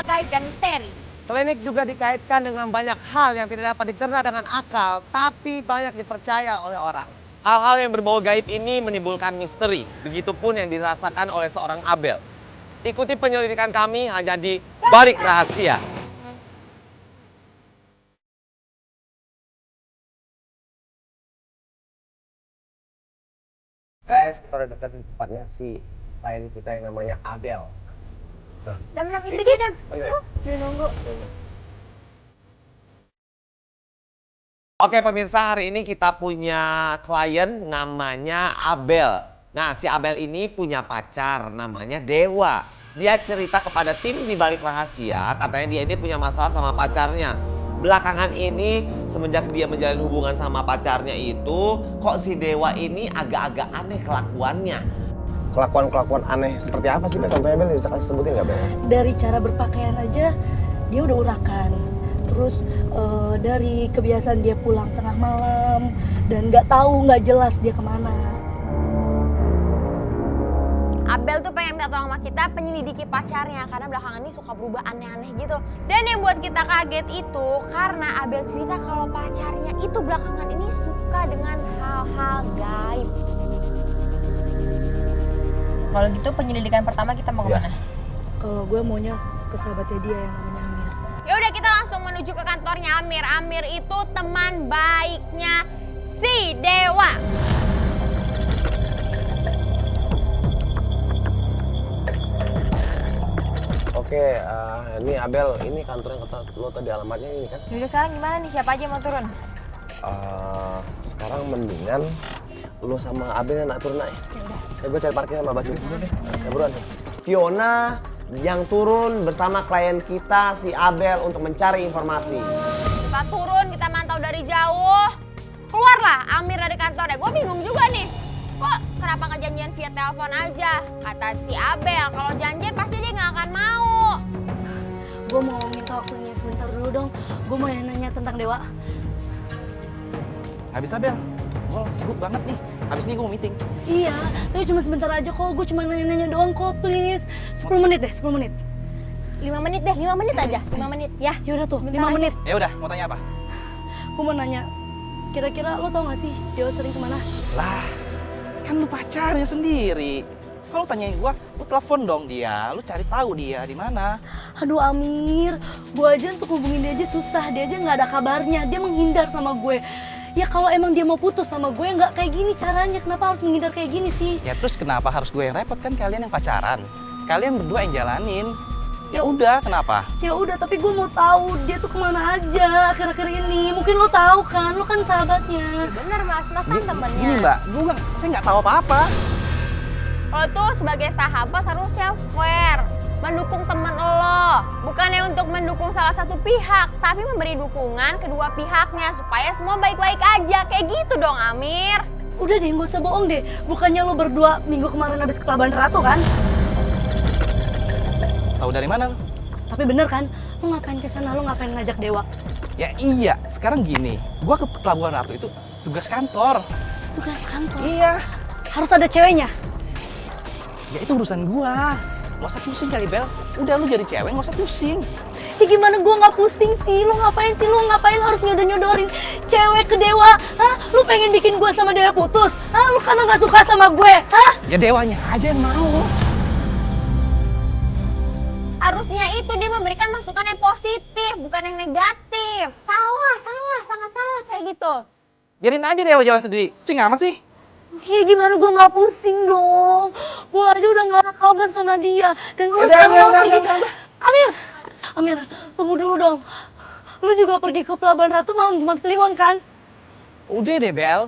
hal gaib dan misteri. Klinik juga dikaitkan dengan banyak hal yang tidak dapat dicerna dengan akal, tapi banyak dipercaya oleh orang. Hal-hal yang berbau gaib ini menimbulkan misteri, begitupun yang dirasakan oleh seorang Abel. Ikuti penyelidikan kami hanya di Balik Rahasia. Guys, kita udah dekat di tempatnya si klien kita yang namanya Abel. Dam, itu dia, Dam. Dia nunggu. Oke pemirsa, hari ini kita punya klien namanya Abel. Nah, si Abel ini punya pacar namanya Dewa. Dia cerita kepada tim di Balik Rahasia, katanya dia ini punya masalah sama pacarnya. Belakangan ini, semenjak dia menjalin hubungan sama pacarnya itu, kok si Dewa ini agak-agak aneh kelakuannya. Kelakuan-kelakuan aneh seperti apa sih, Bel? Contohnya, Bel, bisa kasih sebutin nggak, Bel? Dari cara berpakaian aja, dia udah urakan. Terus dari kebiasaan dia pulang tengah malam dan nggak jelas dia kemana. Abel tuh pengen minta tolong sama kita penyelidiki pacarnya karena belakangan ini suka berubah aneh-aneh gitu. Dan yang buat kita kaget itu karena Abel cerita kalau pacarnya itu belakangan ini suka dengan hal-hal gaib. Kalau gitu penyelidikan pertama kita mau kemana? Kalau gue maunya ke sahabatnya dia yang namanya Amir. Ya udah kita langsung menuju ke kantornya Amir. Amir itu teman baiknya si Dewa. Oke, ini Abel, ini kantor yang kata lo tadi alamatnya ini kan? Yaudah sekarang gimana nih? Siapa aja yang mau turun? Sekarang mendingan lo sama Abel yang nak turun naik. Ya gue cari parkir sama Bacu. Ya buruan. Fiona yang turun bersama klien kita si Abel untuk mencari informasi. Kita turun, kita mantau dari jauh. Keluarlah Amir dari kantornya. Gue bingung juga nih. Kok kenapa nggak janjian via telepon aja? Kata si Abel, kalau janjian pasti dia nggak akan mau. Gue mau minta waktunya sebentar dulu dong. Gue mau nanya tentang Dewa. Gak bisa, Bel. Gue sibuk banget nih. Habis ini gue mau meeting. Iya, tapi cuma sebentar aja kok. Gue cuma nanya-nanya doang kok, please. 10 menit deh, 10 menit. 5 menit deh, 5 menit aja. 5 menit, ya. Yaudah tuh, Bentar 5 menit. Ya udah, mau tanya apa? Gue mau nanya, kira-kira lo tau gak sih Dewa sering kemana? Lah, kan lu pacarnya sendiri. Kalau tanyain gue, lu telepon dong dia. Lu cari tahu dia di mana. Aduh Amir, gue aja untuk hubungin dia aja susah. Dia aja nggak ada kabarnya, dia menghindar sama gue. Ya kalau emang dia mau putus sama gue, nggak kayak gini caranya. Kenapa harus menghindar kayak gini sih? Ya terus kenapa harus gue yang repot? Kan kalian yang pacaran. Kalian berdua yang jalanin. Ya udah, kenapa? Ya udah, tapi gue mau tahu dia tuh kemana aja akhir-akhir ini. Mungkin lo tahu kan, lo kan sahabatnya. Bener mas kan temennya. Gini mbak, saya nggak tahu apa-apa. Lo tuh sebagai sahabat harusnya fair. Mendukung temen lo. Bukannya untuk mendukung salah satu pihak. Tapi memberi dukungan kedua pihaknya. Supaya semua baik-baik aja. Kayak gitu dong Amir. Udah deh, gak usah bohong deh. Bukannya lo berdua minggu kemarin habis ke Pelabuhan Ratu kan? Tahu dari mana lu? Tapi bener kan, lo ngapain ke sana? Lo ngapain ngajak Dewa? Ya iya, sekarang gini. Gua ke Pelabuhan Ratu itu tugas kantor. Tugas kantor? Iya. Harus ada ceweknya? Ya itu urusan gua. Nggak usah pusing kali, Bel. Udah lu jadi cewek, nggak usah pusing. Ya gimana gue nggak pusing sih? Lo ngapain sih? Lo ngapain harus nyodor-nyodorin cewek ke Dewa? Hah? Lo pengen bikin gue sama Dewa putus? Hah? Lo karena nggak suka sama gue? Hah? Ya Dewanya aja yang mau. Harusnya itu dia memberikan masukan yang positif. Bukan yang negatif. Salah, sangat salah kayak gitu. Biarin aja Dewa jalan sendiri. Cing amat sih. Ya gimana gue nggak pusing dong? Gue aja udah nggak ada kabar sama dia. Dan gue Udah, sekarang mau udah, pergi. udah. Amir, tunggu dulu dong. Lu juga pergi ke Pelabuhan Ratu malam Jumat Kliwon kan? Udah deh, Bel.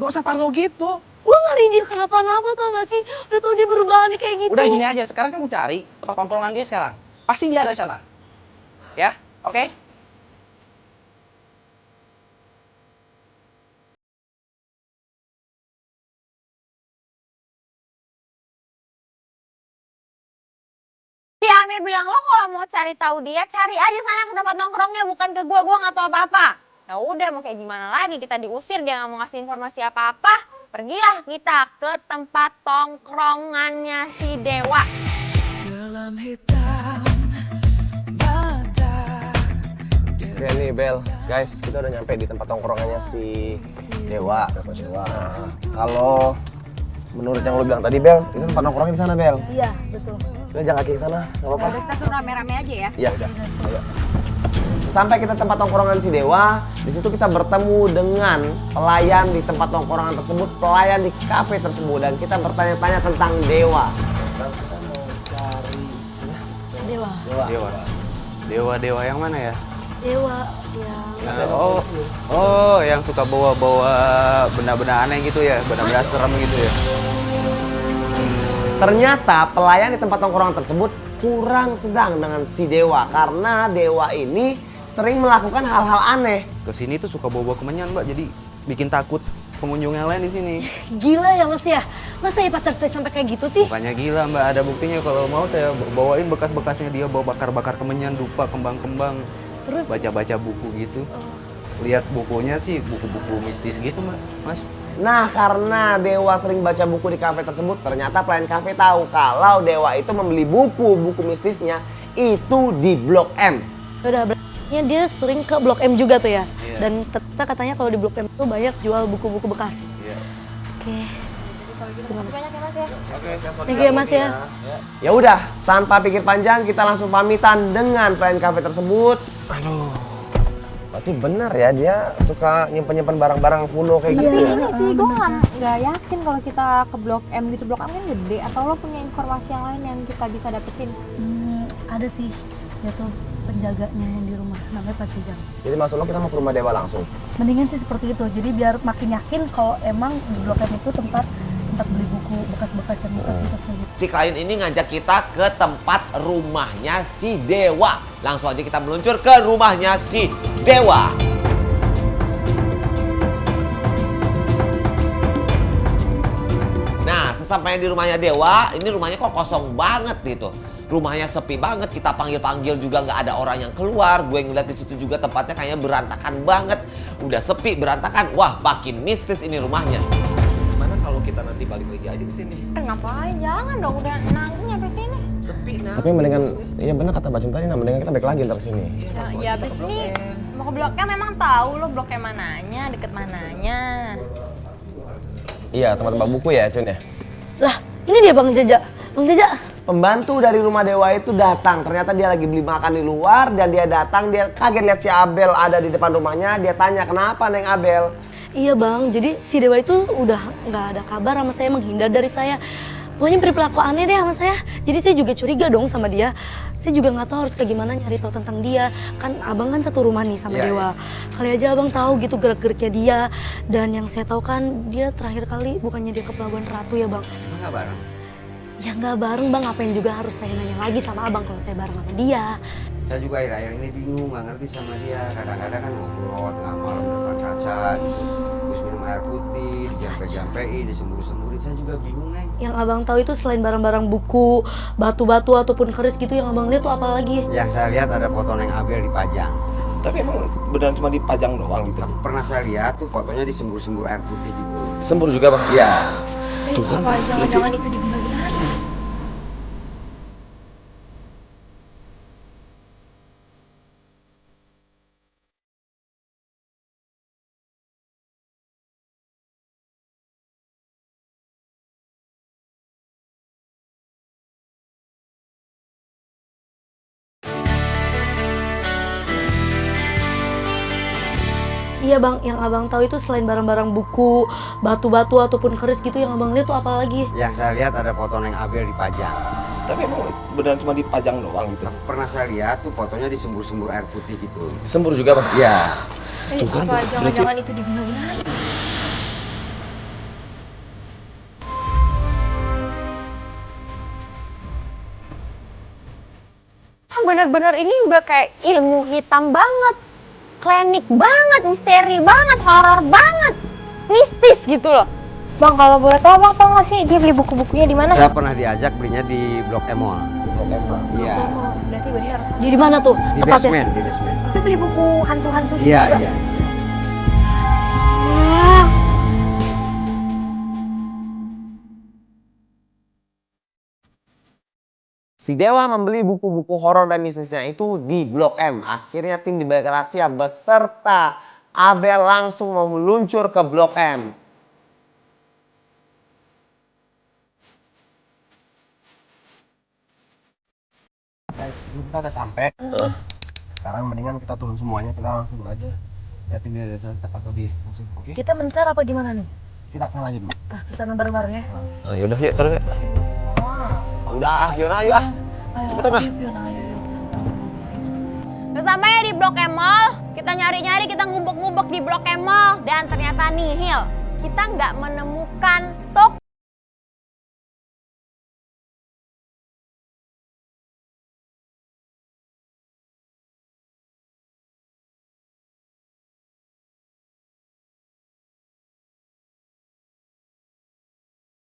Gak usah parno gitu. Gue ngeri dia kenapa-napa tau gak sih? Udah tau dia berubah nih kayak gitu. Udah gini aja, sekarang kamu cari tempat tongkrongan dia sekarang. Pasti dia ada di sana. Ya, oke? Si Amir bilang lo kalau mau cari tahu dia, cari aja sana ke tempat nongkrongnya, bukan ke gua nggak tahu apa-apa. Ya udah mau kayak gimana lagi, kita diusir dia nggak mau ngasih informasi apa-apa. Pergilah kita ke tempat tongkrongannya si Dewa. Gelap hitam Oke nih Bel, guys, kita udah nyampe di tempat tongkrongannya si Dewa. Nah, kalau menurut yang lo bilang tadi Bel, itu tempat nongkrongnya di sana Bel. Iya, betul. Kita jalan kaki ke sana, nggak apa-apa. Udah kita suruh rame-rame aja ya. Iya udah. Ayo. Sampai kita tempat tongkrongan si Dewa, di situ kita bertemu dengan pelayan di tempat tongkrongan tersebut, pelayan di kafe tersebut, dan kita bertanya-tanya tentang Dewa. Kita mau cari Dewa. Dewa yang mana ya? Dewa yang Oh, yang suka bawa-bawa benda-benda aneh gitu ya, benda-benda serem gitu ya. Ternyata pelayan di tempat tongkrongan tersebut kurang sedang dengan si Dewa karena Dewa ini sering melakukan hal-hal aneh. Kesini tuh suka bawa-bawa kemenyan, Mbak, jadi bikin takut pengunjung yang lain di sini. gila ya Mas ya. Masa ya pacar saya sampai kayak gitu sih? Bukannya gila, Mbak, ada buktinya. Kalau mau saya bawain bekas-bekasnya dia bawa bakar-bakar kemenyan, dupa, kembang-kembang. Terus Baca-baca buku gitu. Lihat bukunya sih buku-buku mistis gitu, Mbak, Mas. Nah, karena Dewa sering baca buku di kafe tersebut, ternyata pelayan kafe tahu kalau Dewa itu membeli buku mistisnya itu di Blok M. udah berarti dia sering ke Blok M juga tuh ya. Iya. Dan ternyata katanya kalau di Blok M tuh banyak jual buku-buku bekas. Iya. Oke. Makasih banyak ya Mas ya. Thank you ya Mas ya. Ya udah, tanpa pikir panjang kita langsung pamitan dengan pelayan kafe tersebut. Aduh. Berarti benar ya dia suka nyimpen-nyimpen barang-barang kuno kayak gitu ya. Ini sih gue nggak yakin kalau kita ke Blok M gitu. Blok M kan gede. Atau lo punya informasi yang lain yang kita bisa dapetin? Ada sih. Dia tuh penjaganya yang di rumah, namanya Pak Jejang. Jadi maksud lo kita mau ke rumah Dewa langsung? Mendingan sih seperti itu. Jadi biar makin yakin kalau emang di Blok M itu tempat beli buku bekas-bekas yang bekas-bekas kayak gitu. Si klien ini ngajak kita ke tempat rumahnya si Dewa. Langsung aja kita meluncur ke rumahnya si Dewa. Nah, sesampainya di rumahnya Dewa, ini rumahnya kok kosong banget gitu. Rumahnya sepi banget, kita panggil-panggil juga nggak ada orang yang keluar. Gue ngeliat di situ juga tempatnya kayaknya berantakan banget. Udah sepi, berantakan. Wah, makin mistis ini rumahnya. Gimana kalau kita nanti balik lagi aja ke sini? Ngapain? Jangan dong, udah nanggung nyampe sini. Sepi, nah. Tapi mendingan, iya benar kata Bacem tadi, nah mendingan kita balik lagi ntar ke sini. Ya abis ini mau ke Blok M memang tahu lo Blok M mananya, deket mananya. Iya, tempat-tempat buku ya, Cun ya? Lah, ini dia Bang Jaja. Bang Jaja. Pembantu dari rumah Dewa itu datang. Ternyata dia lagi beli makan di luar dan dia datang, dia kaget lihat si Abel ada di depan rumahnya. Dia tanya, "Kenapa, Neng Abel?" Iya Bang, jadi si Dewa itu udah nggak ada kabar sama saya, menghindar dari saya. Pokoknya berperilaku aneh deh sama saya. Jadi saya juga curiga dong sama dia. Saya juga nggak tahu harus kayak gimana nyari tahu tentang dia. Kan abang kan satu rumah nih sama Dewa. Kali aja abang tahu gitu gerak-geriknya dia. Dan yang saya tahu kan dia terakhir kali bukannya dia ke Pelabuhan Ratu ya Bang. Emang nggak bareng? Ya nggak bareng Bang, ngapain juga harus saya nanya lagi sama abang kalau saya bareng sama dia. Saya juga akhir-akhir ini bingung, nggak ngerti sama dia. Kadang-kadang kan ngobrol tengah malam depan kaca gitu. Terus minum air putih, dijampe-jampein, disembur-semburin. Saya juga bingung, Neng. Yang abang tahu itu selain barang-barang buku, batu-batu ataupun keris gitu yang abang lihat tuh apa lagi? Yang saya lihat ada foto Neng Abel dipajang. Tapi emang beneran cuma dipajang doang gitu? Pernah saya lihat tuh fotonya disembur-sembur air putih gitu. Sembur juga, Bang? Iya. Apa jangan-jangan itu dibenerin? Iya Bang, yang abang tahu itu selain barang-barang buku, batu-batu ataupun keris gitu yang abang lihat tuh apa lagi? Yang saya lihat ada foto Neng Abel dipajang. Tapi emang beneran cuma dipajang doang gitu? Pernah saya lihat tuh fotonya disembur-sembur air putih gitu. Sembur juga, Bang? Iya. Apa jangan-jangan itu dibenerin? Bener-bener ini udah kayak ilmu hitam banget. Klinik banget, misteri banget, horor banget, mistis gitu loh. Bang, kalau boleh tahu Bang tau nggak sih dia beli buku-bukunya di mana? Saya pernah diajak belinya di Blok M Mall. Blok M, Bang? Iya. Berarti bener. Di mana tuh Di tepatnya? basement, di basement. Dia beli buku hantu-hantu Iya, juga. iya. Si Dewa membeli buku-buku horor dan bisnisnya itu di Blok M. Akhirnya tim di balik rahasia beserta Abel langsung mau meluncur ke Blok M. Kita udah sampai. Sekarang mendingan kita turun semuanya, kita langsung aja. Lihatin dia dari tempat tadi langsung. Oke? Kita mencar apa gimana nih? Kita kesana aja dulu. Kesana bareng-bareng ya. Oh, yaudah yuk terus yuk. Udah, Fiona ayo ah. Cepetan lah. Terus sampai di Blok M Mall, kita nyari-nyari, kita ngubek-ngubek di Blok M Mall dan ternyata nihil. Kita nggak menemukan toko